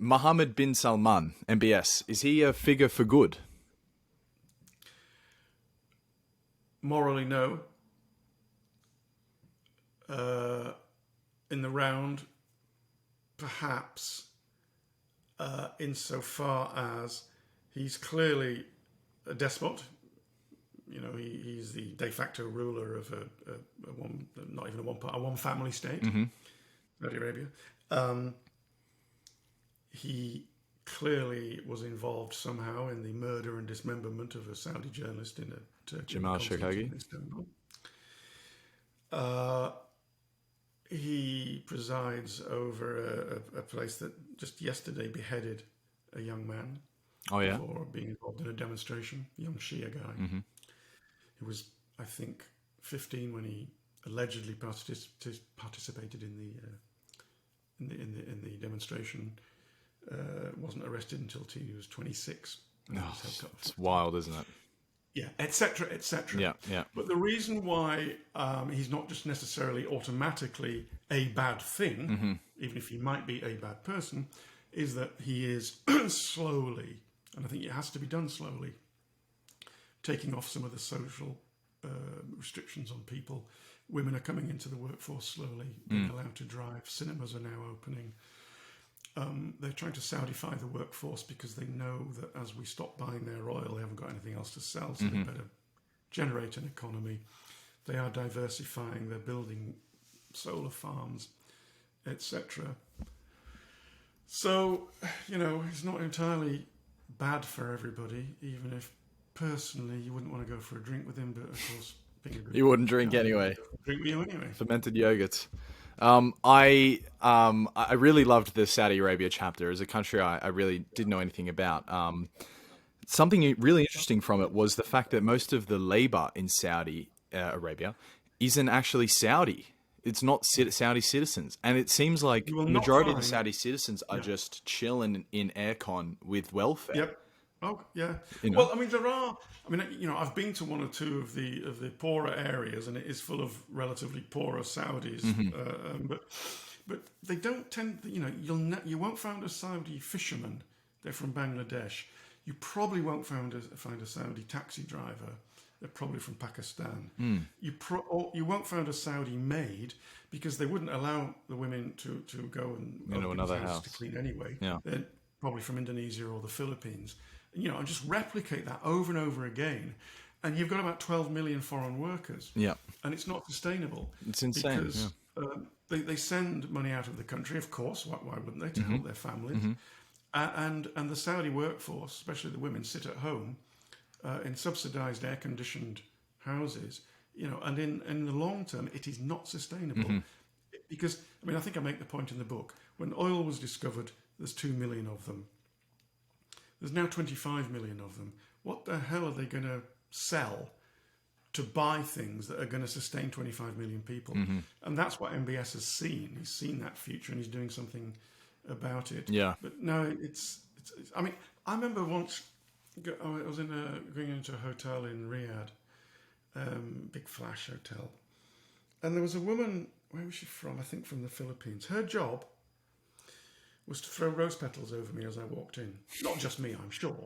Mohammed Bin Salman, MBS, is he a figure for good? Morally, no. In the round, perhaps, insofar as he's clearly a despot. You know, he's the de facto ruler of a one, not even a one family state, Saudi Arabia. He clearly was involved somehow in the murder and dismemberment of a Saudi journalist in a Turkey. Jamal Khashoggi. He presides over a place that just yesterday beheaded a young man. Oh, yeah? For being involved in a demonstration, a young Shia guy. He was, I think, 15 when he allegedly participated in the demonstration. Wasn't arrested until he was 26. Oh, it's wild, isn't it? Yeah, etc., etc. Yeah, yeah. But the reason why he's not just necessarily automatically a bad thing, even if he might be a bad person, is that he is slowly, and I think it has to be done slowly, taking off some of the social restrictions on people. Women are coming into the workforce slowly, being allowed to drive. Cinemas are now opening. They're trying to Saudify the workforce because they know that as we stop buying their oil, they haven't got anything else to sell, so they better generate an economy. They are diversifying. They're building solar farms, etc. So, you know, it's not entirely bad for everybody, even if personally you wouldn't want to go for a drink with him, but of course... You wouldn't drink anyway. Drink with you anyway. Fermented yogurts. I really loved the Saudi Arabia chapter. As a country I really didn't know anything about. Something really interesting from it was the fact that most of the labor in Saudi Arabia isn't actually Saudi. It's not Saudi citizens. And it seems like the majority of the Saudi citizens are just chilling in aircon with welfare. Yep. Oh, yeah. You know? Well, I mean, there are... I mean, you know, I've been to one or two of the poorer areas, and it is full of relatively poorer Saudis. But they don't tend... You know, you won't find a Saudi fisherman. They're from Bangladesh. You probably won't find a Saudi taxi driver. They're probably from Pakistan. You won't find a Saudi maid because they wouldn't allow the women to go and another house to clean anyway. Yeah. They're probably from Indonesia or the Philippines. You know, and just replicate that over and over again, and you've got about 12 million foreign workers. Yeah, and it's not sustainable. It's insane. Because they send money out of the country, of course. Why wouldn't they, to help their families? And the Saudi workforce, especially the women, sit at home in subsidised air-conditioned houses. You know, and in the long term, it is not sustainable. Because I mean, I think I make the point in the book. When oil was discovered, there's 2 million of them. There's now 25 million of them. What the hell are they going to sell to buy things that are going to sustain 25 million people? And that's what MBS has seen. He's seen that future and he's doing something about it. Yeah. But no, it's I mean, I remember once I was going into a hotel in Riyadh, big flash hotel. And there was a woman, where was she from? I think from the Philippines. Her job was to throw rose petals over me as I walked in. Not just me, I'm sure.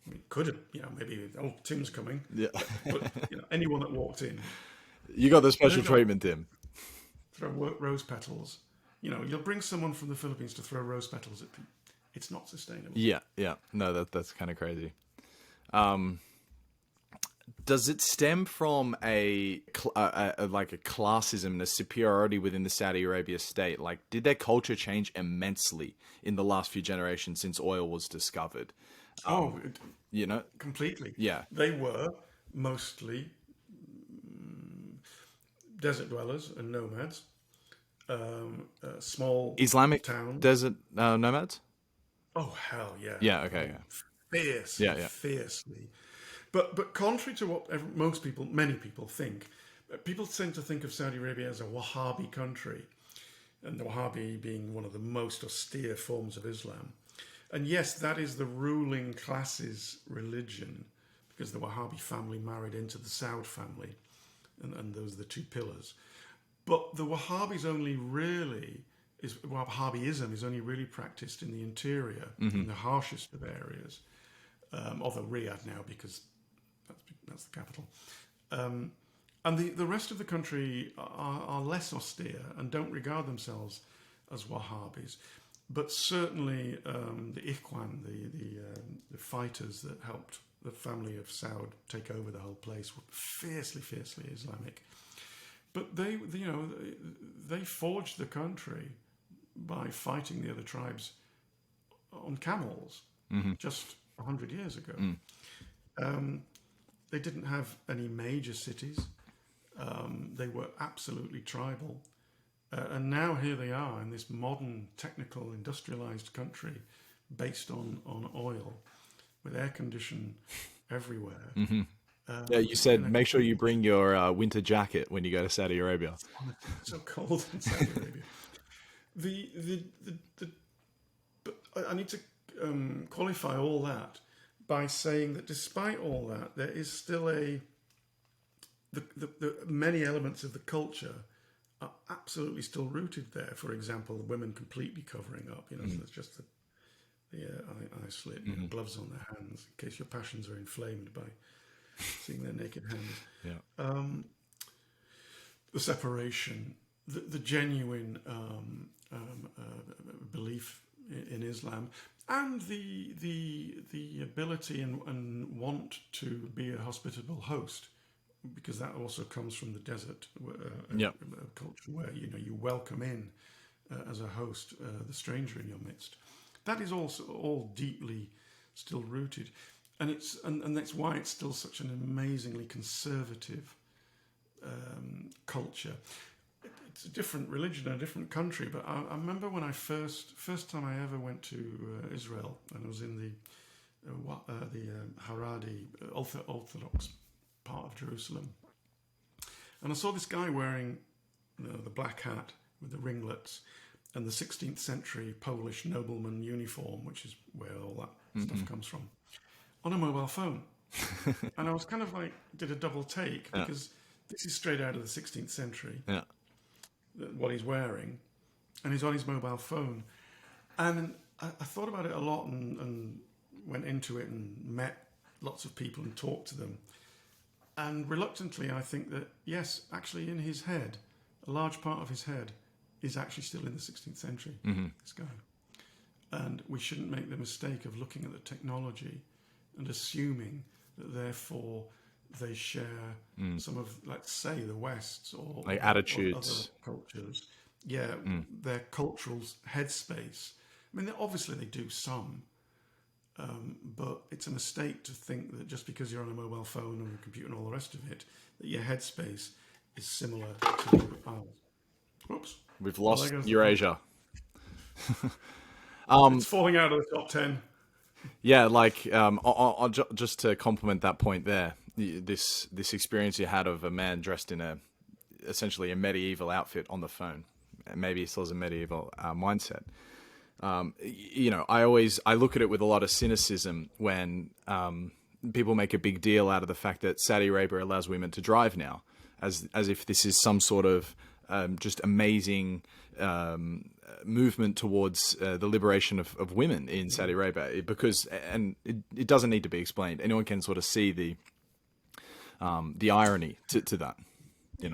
I mean, could have, you know, maybe, oh, Tim's coming. Yeah. But you know, anyone that walked in. You got the special treatment, Tim. Throw rose petals. You know, you'll bring someone from the Philippines to throw rose petals at people. It's not sustainable. Yeah, yeah. No, that's kind of crazy. Does it stem from a classism and a superiority within the Saudi Arabia state? Like, did their culture change immensely in the last few generations since oil was discovered? You know, completely. Yeah, they were mostly desert dwellers and nomads. Small Islamic town desert nomads. Oh hell yeah! Yeah, okay, yeah. Fiercely. But contrary to what many people think, people tend to think of Saudi Arabia as a Wahhabi country, and the Wahhabi being one of the most austere forms of Islam. And yes, that is the ruling class's religion, because the Wahhabi family married into the Saud family, and those are the two pillars. But the Wahhabis only really Wahhabism is only really practiced in the interior, in the harshest of areas, although Riyadh now, because that's the capital. And the rest of the country are less austere and don't regard themselves as Wahhabis. But certainly the Ikhwan, the fighters that helped the family of Saud take over the whole place, were fiercely Islamic. But they forged the country by fighting the other tribes on camels just 100 years ago. They didn't have any major cities. They were absolutely tribal. And now here they are in this modern, technical, industrialized country based on oil with air condition everywhere. Yeah, you said make sure you bring your winter jacket when you go to Saudi Arabia. It's so cold in Saudi Arabia. But I need to qualify all that by saying that despite all that, there is still the many elements of the culture are absolutely still rooted there. For example, the women completely covering up, so it's just the eye slit, gloves on their hands in case your passions are inflamed by seeing their naked hands. Yeah. The separation, the genuine belief in Islam, and the ability and want to be a hospitable host, because that also comes from the desert culture where you welcome in as a host the stranger in your midst. That is also all deeply still rooted, and that's why it's still such an amazingly conservative culture. It's a different religion and a different country, but I remember when I first time I ever went to Israel, and I was in the Haredi Orthodox part of Jerusalem, and I saw this guy wearing the black hat with the ringlets and the 16th century Polish nobleman uniform, which is where all that stuff comes from, on a mobile phone. And I was kind of like, did a double take, because this is straight out of the 16th century, what he's wearing, and he's on his mobile phone. And I thought about it a lot and went into it and met lots of people and talked to them. And reluctantly, I think that, yes, actually in his head, a large part of his head is actually still in the 16th century, this guy. And we shouldn't make the mistake of looking at the technology and assuming that therefore they share some of, let's say, the West's or like attitudes, or other cultures. Yeah, their cultural headspace. I mean, obviously they do some, but it's a mistake to think that just because you're on a mobile phone and a computer and all the rest of it, that your headspace is similar to ours. Whoops. We've lost Eurasia. It's falling out of the top 10. Yeah, like just to complement that point there, this experience you had of a man dressed in essentially a medieval outfit on the phone, and maybe he still has a medieval mindset. I look at it with a lot of cynicism when people make a big deal out of the fact that Saudi Arabia allows women to drive now, as if this is some sort of just amazing movement towards the liberation of women in Saudi Arabia, because it doesn't need to be explained. Anyone can sort of see the irony to that.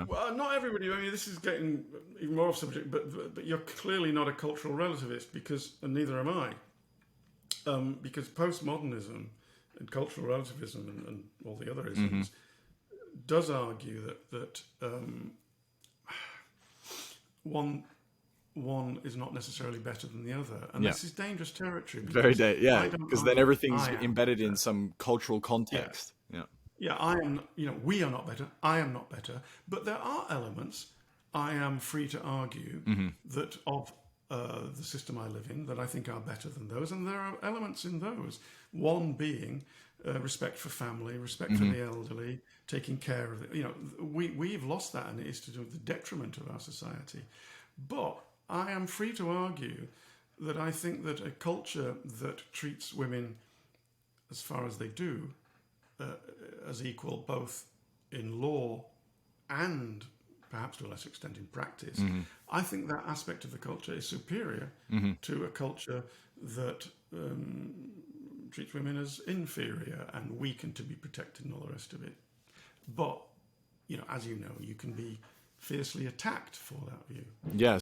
Well, not everybody. I mean, this is getting even more off subject, but you're clearly not a cultural relativist, and neither am I. Because postmodernism and cultural relativism and all the other isms does argue that one is not necessarily better than the other, and this is dangerous territory. Because then everything's embedded in some cultural context. Yeah, I am. We are not better. I am not better. But there are elements I am free to argue that of the system I live in that I think are better than those, and there are elements in those. One being respect for family, respect for the elderly, taking care of it. We've lost that, and it is to do with the detriment of our society. But I am free to argue that I think that a culture that treats women as far as they do, as equal both in law and perhaps to a lesser extent in practice, I think that aspect of the culture is superior to a culture that treats women as inferior and weak and to be protected and all the rest of it. But, as you know, you can be fiercely attacked for that view. Yeah,